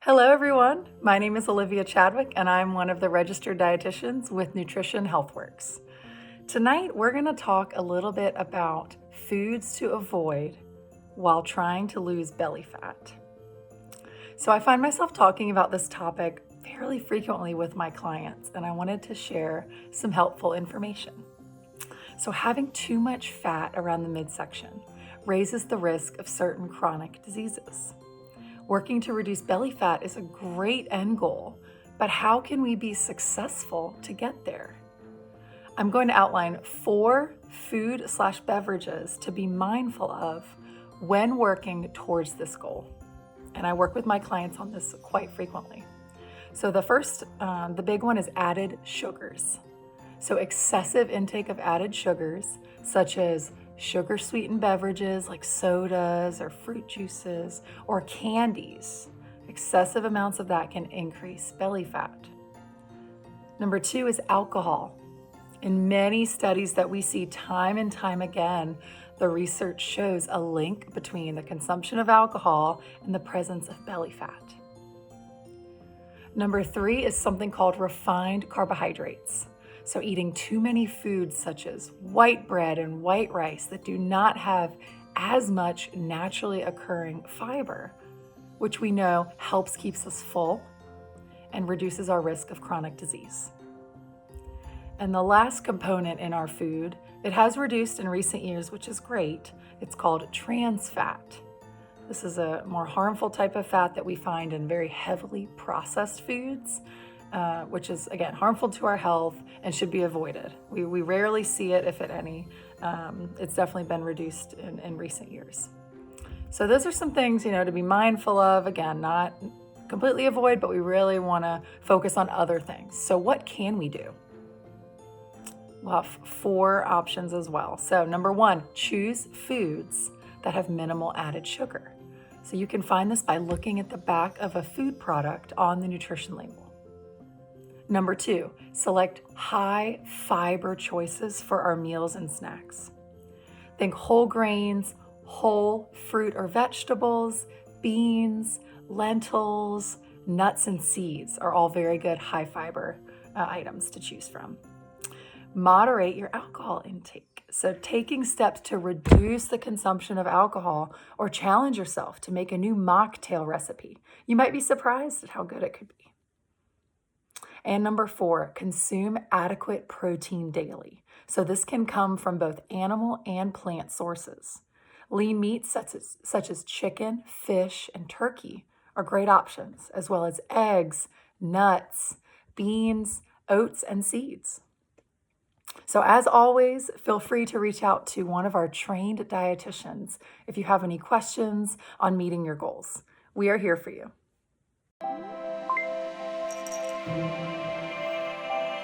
Hello everyone, my name is Olivia Chadwick and I'm one of the registered dietitians with Nutrition HealthWorks. Tonight we're going to talk a little bit about foods to avoid while trying to lose belly fat. So I find myself talking about this topic fairly frequently with my clients and I wanted to share some helpful information. So having too much fat around the midsection raises the risk of certain chronic diseases. Working to reduce belly fat is a great end goal, but how can we be successful to get there? I'm going to outline 4 food/beverages to be mindful of when working towards this goal. And I work with my clients on this quite frequently. So the first, the big one is added sugars. So excessive intake of added sugars, such as sugar-sweetened beverages like sodas or fruit juices or candies. Excessive amounts of that can increase belly fat. Number 2 is alcohol. In many studies that we see time and time again, the research shows a link between the consumption of alcohol and the presence of belly fat. Number 3 is something called refined carbohydrates. So eating too many foods such as white bread and white rice that do not have as much naturally occurring fiber, which we know helps keeps us full and reduces our risk of chronic disease. And the last component in our food, it has reduced in recent years, which is great. It's called trans fat. This is a more harmful type of fat that we find in very heavily processed foods, which is, again, harmful to our health and should be avoided. We rarely see it, if at any. It's definitely been reduced in recent years. So those are some things, to be mindful of. Again, not completely avoid, but we really want to focus on other things. So what can we do? We'll have 4 options as well. So number 1, choose foods that have minimal added sugar. So you can find this by looking at the back of a food product on the nutrition label. Number 2, select high fiber choices for our meals and snacks. Think whole grains, whole fruit or vegetables, beans, lentils, nuts, and seeds are all very good high fiber items to choose from. Moderate your alcohol intake. So taking steps to reduce the consumption of alcohol or challenge yourself to make a new mocktail recipe. You might be surprised at how good it could be. And number 4, consume adequate protein daily. So this can come from both animal and plant sources. Lean meats such as chicken, fish, and turkey are great options, as well as eggs, nuts, beans, oats, and seeds. So as always, feel free to reach out to one of our trained dietitians if you have any questions on meeting your goals. We are here for you.